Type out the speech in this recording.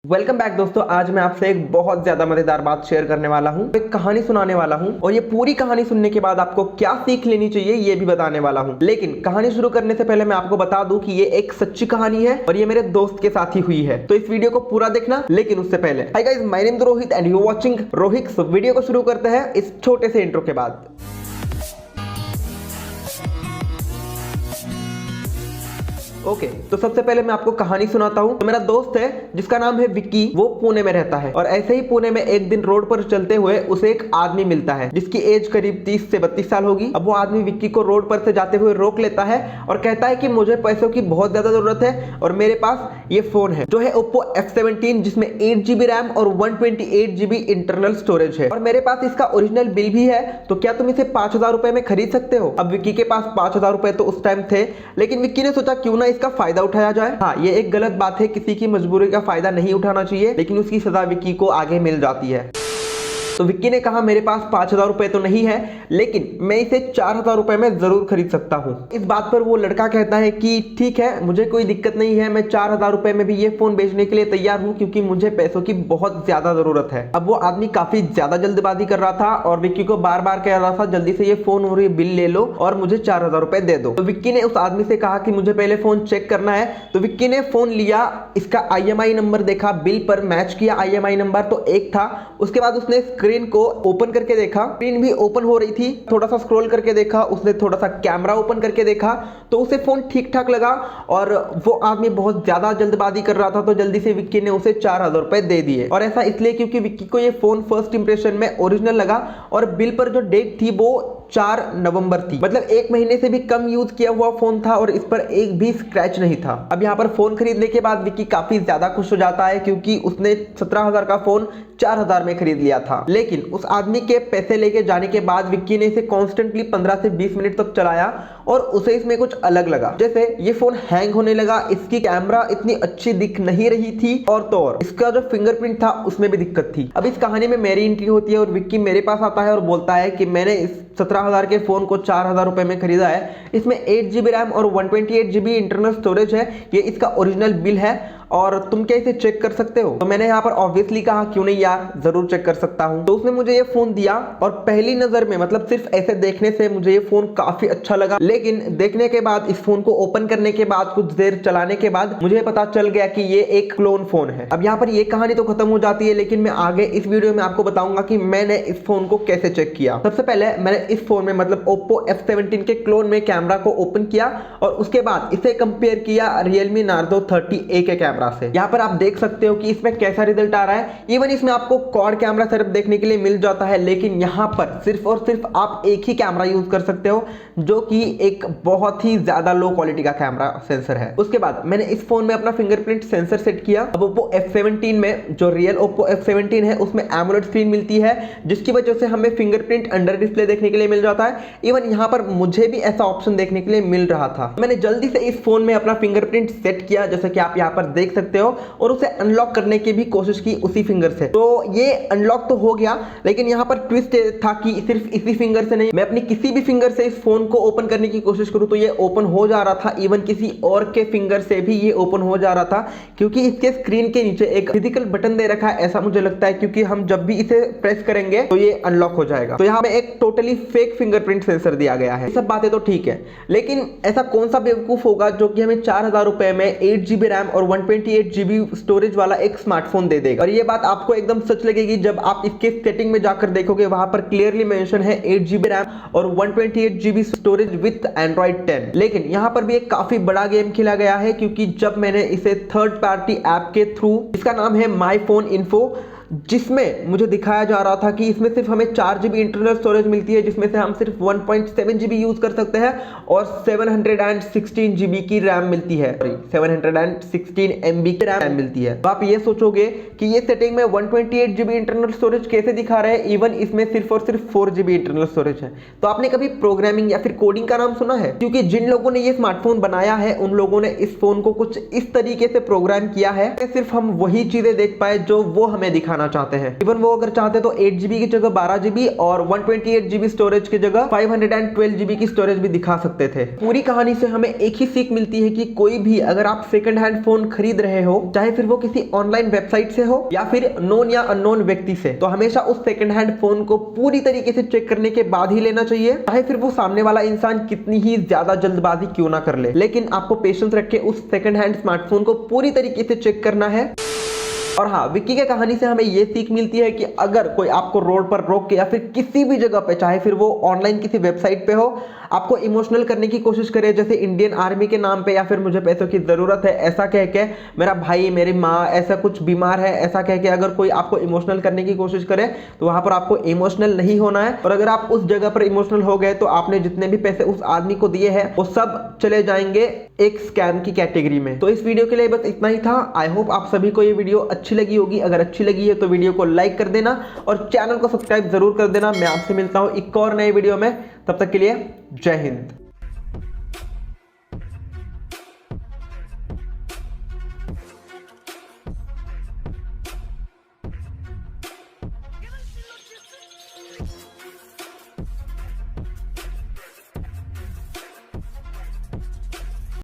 Welcome back दोस्तों। आज मैं आपसे एक बहुत ज्यादा मजेदार बात शेयर करने वाला हूं, एक कहानी सुनाने वाला हूं और ये पूरी कहानी सुनने के बाद आपको क्या सीख लेनी चाहिए ये भी बताने वाला हूं। लेकिन कहानी शुरू करने से पहले मैं आपको बता दूं कि ये एक सच्ची कहानी है और ये मेरे दोस्त के साथ ही हुई है, तो इस वीडियो को पूरा देखना। लेकिन उससे पहले, hi guys, my name is Rohit and you watching Rohit. Video को शुरू करते हैं इस छोटे से इंट्रो के बाद। ओके, तो सबसे पहले मैं आपको कहानी सुनाता हूँ। तो मेरा दोस्त है जिसका नाम है विक्की, वो पुणे में रहता है और ऐसे ही पुणे में एक दिन रोड पर चलते हुए उसे एक आदमी मिलता है जिसकी एज करीब 30 से 32 साल होगी। अब वो आदमी विक्की को रोड पर से जाते हुए रोक लेता है और कहता है कि मुझे पैसों की बहुत ज्यादा जरूरत है और मेरे पास ये फोन है जो है Oppo F17 जिसमें 8GB रैम और 128GB इंटरनल स्टोरेज है और मेरे पास इसका ओरिजिनल बिल भी है, तो क्या तुम इसे 5000 रुपए में खरीद सकते हो। अब विक्की के पास 5000 रुपए तो उस टाइम थे, लेकिन विक्की ने सोचा क्यों ना इसका फायदा उठाया जाए। हाँ, ये एक गलत बात है, किसी की मजबूरी का फायदा नहीं उठाना चाहिए, लेकिन उसकी सजा विक्की को आगे मिल जाती है। तो विक्की ने कहा मेरे पास 5000 रुपए तो नहीं है, लेकिन मैं इसे 4000 रुपए में जरूर खरीद सकता हूँ। इस बात पर वो लड़का कहता है कि ठीक है, मुझे कोई दिक्कत नहीं है, मैं 4000 रुपए में भी ये फोन बेचने के लिए तैयार हूँ क्योंकि मुझे पैसों की बहुत ज्यादा जरूरत है। अब वो आदमी काफी ज्यादा जल्दबाजी कर रहा था और विक्की को बार बार कह रहा था जल्दी से ये फोन और ये बिल ले लो और मुझे 4000 रुपए दे दो। तो विक्की ने उस आदमी से कहा कि मुझे पहले फोन चेक करना है। तो विक्की ने फोन लिया, इसका IMI नंबर देखा, बिल पर मैच किया IMI नंबर तो एक था। उसके बाद उसने स्क्रीन को ओपन करके देखा, स्क्रीन भी ओपन हो रही थी। थोड़ा सा स्क्रॉल करके देखा, उसने थोड़ा सा कैमरा ओपन करके देखा तो उसे फोन ठीक ठाक लगा और वो आदमी बहुत ज्यादा जल्दबाजी कर रहा था, तो जल्दी से विक्की ने उसे 4000 रुपए दे दिए। और ऐसा इसलिए क्योंकि विक्की को ये फोन फर्स्ट इंप्रेशन में ओरिजिनल लगा और बिल पर जो डेट थी वो 4 नवंबर थी, मतलब 1 महीने से भी कम यूज किया हुआ फोन था और इस पर एक भी स्क्रैच नहीं था। अब यहाँ पर फोन खरीदने के बाद विक्की काफी ज्यादा खुश हो जाता है क्योंकि उसने 17000 का फोन 4000 में खरीद लिया था। लेकिन उस आदमी के पैसे लेके जाने के बाद विक्की ने इसे कॉन्स्टेंटली 15 से 20 मिनट तक चलाया और उसे इसमें कुछ अलग लगा। जैसे ये फोन हैंग होने लगा, इसकी कैमरा इतनी अच्छी दिख नहीं रही थी और तो और इसका जो फिंगरप्रिंट था उसमें भी दिक्कत थी। अब इस कहानी में मेरी एंट्री होती है और विक्की मेरे पास आता है और बोलता है कि मैंने इस 17000 के फोन को 4000 रुपए में खरीदा है। इसमें 8GB रैम और 128GB इंटरनल स्टोरेज है, ये इसका ओरिजिनल बिल है और तुम क्या इसे चेक कर सकते हो। तो मैंने यहाँ पर ऑब्वियसली कहा क्यों नहीं यार, जरूर चेक कर सकता हूँ। तो उसने मुझे ये फोन दिया और पहली नजर में, मतलब सिर्फ ऐसे देखने से मुझे ये फोन काफी अच्छा लगा, लेकिन देखने के बाद, इस फोन को ओपन करने के बाद, कुछ देर चलाने के बाद मुझे पता चल गया कि ये एक क्लोन फोन है। अब यहाँ पर ये कहानी तो खत्म हो जाती है, लेकिन मैं आगे इस वीडियो में आपको बताऊंगा कि मैंने इस फोन को कैसे चेक किया। सबसे पहले मैंने इस फोन में, मतलब Oppo F17 के क्लोन में कैमरा को ओपन किया और उसके बाद इसे कंपेयर किया Realme Narzo 30A के कैमरा से। यहाँ पर आप देख सकते हो कि इसमें कैसा रिजल्ट आ रहा है। इवन इसमें आपको क्वाड कैमरा सेटअप देखने के लिए मिल जाता है, लेकिन यहाँ पर सिर्फ और सिर्फ आप एक ही कैमरा यूज कर सकते हो जो कि एक बहुत ही ज्यादा लो क्वालिटी का कैमरा सेंसर है। उसके बाद मैंने इस फोन में अपना फिंगरप्रिंट सेंसर सेट किया। अब Oppo F17 में, जो रियल Oppo F17 है, उसमें AMOLED स्क्रीन मिलती है जिसकी वजह से हमें फिंगरप्रिंट अंडर डिस्प्ले देखने के लिए मिल जाता है। इवन यहाँ पर मुझे भी ऐसा ऑप्शन देखने के लिए मिल रहा था। मैंने जल्दी से इस फोन में अपना फिंगरप्रिंट सेट किया, जैसे कि आप यहाँ पर देख सकते हो, और उसे अनलॉक करने की भी कोशिश की उसी फिंगर से। तो ये अनलॉक तो हो गया, लेकिन यहाँ पर ट्विस्ट था कि सिर्फ इसी फिंगर से नहीं, मैं अपनी किसी भी फिंगर से इस फोन को ओपन करने की कोशिश करूँ तो ये ओपन हो जा रहा था। इवन किसी और के फिंगर से भी ये ओपन हो जा रहा था, क्योंकि इसके स्क्रीन के नीचे एक फिजिकल बटन दे रखा है, ऐसा मुझे लगता है, क्योंकि हम जब भी इसे प्रेस करेंगे तो ये अनलॉक हो जाएगा। तो यहाँ पे एक टोटली फेक फिंगरप्रिंट सेंसर दिया गया है। सब बातें तो ठीक है, लेकिन ऐसा कौन सा बेवकूफ होगा जो कि हमें 4000 रुपए में 8GB रैम और 128GB स्टोरेज वाला एक स्मार्टफोन दे देगा। और ये बात आपको एकदम सच लगेगी जब आप इसके सेटिंग में जाकर देखोगे, वहां पर क्लियरली मेंशन है 8GB रैम और 128GB स्टोरेज विद Android 10। लेकिन यहां पर भी एक काफी बड़ा गेम खेला गया है, क्योंकि जब मैंने इसे थर्ड पार्टी ऐप के थ्रू, इसका नाम है माई फोन इन्फो, जिसमें मुझे दिखाया जा रहा था कि इसमें सिर्फ हमें 4GB इंटरनल स्टोरेज मिलती है, जिसमें से हम सिर्फ 1.7GB यूज कर सकते हैं और 716GB की रैम मिलती है, 716 MB की रैम मिलती है। तो आप ये सोचोगे कि ये सेटिंग में 128GB इंटरनल स्टोरेज कैसे दिखा रहे हैं, इवन इसमें सिर्फ और सिर्फ 4GB इंटरनल स्टोरेज है। तो आपने कभी प्रोग्रामिंग या फिर कोडिंग का नाम सुना है? क्योंकि जिन लोगों ने ये स्मार्टफोन बनाया है उन लोगों ने इस फोन को कुछ इस तरीके से प्रोग्राम किया है, सिर्फ हम वही चीजें देख पाए जो वो हमें दिखाना दिखाना चाहते हैं। इवन वो अगर चाहते तो 8 GB की जगह 12 GB और 128 GB स्टोरेज की जगह 512 GB की स्टोरेज भी दिखा सकते थे। पूरी कहानी से हमें एक ही सीख मिलती है कि कोई भी अगर आप सेकंड हैंड फोन खरीद रहे हो, चाहे फिर वो किसी ऑनलाइन वेबसाइट से हो या फिर नोन या अननोन व्यक्ति से, तो हमेशा उस सेकंड हैंड फोन को पूरी तरीके से चेक करने के बाद ही लेना चाहिए, चाहे फिर वो सामने वाला इंसान कितनी ही ज्यादा जल्दबाजी क्यों ना कर ले। लेकिन आपको पेशेंस रख के उस सेकंड हैंड स्मार्टफोन को पूरी तरीके से चेक करना है। और हाँ, विक्की के कहानी से हमें यह सीख मिलती है कि अगर कोई आपको रोड पर रोक के या फिर किसी भी जगह पे, चाहे फिर वो ऑनलाइन किसी वेबसाइट पे हो, आपको इमोशनल करने की कोशिश करे, जैसे इंडियन आर्मी के नाम पे या फिर मुझे पैसों की जरूरत है ऐसा कह के, मेरा भाई मेरी माँ ऐसा कुछ बीमार है ऐसा कह के, अगर कोई आपको इमोशनल करने की कोशिश करे तो वहां पर आपको इमोशनल नहीं होना है। और अगर आप उस जगह पर इमोशनल हो गए तो आपने जितने भी पैसे उस आदमी को दिए हैं वो सब चले जाएंगे एक स्कैम की कैटेगरी में। तो इस वीडियो के लिए बस इतना ही था। आई होप आप सभी को ये वीडियो अच्छी लगी होगी। अगर अच्छी लगी है तो वीडियो को लाइक कर देना और चैनल को सब्सक्राइब जरूर कर देना। मैं आपसे मिलता हूं एक और नए वीडियो में, तब तक के लिए जय हिंद।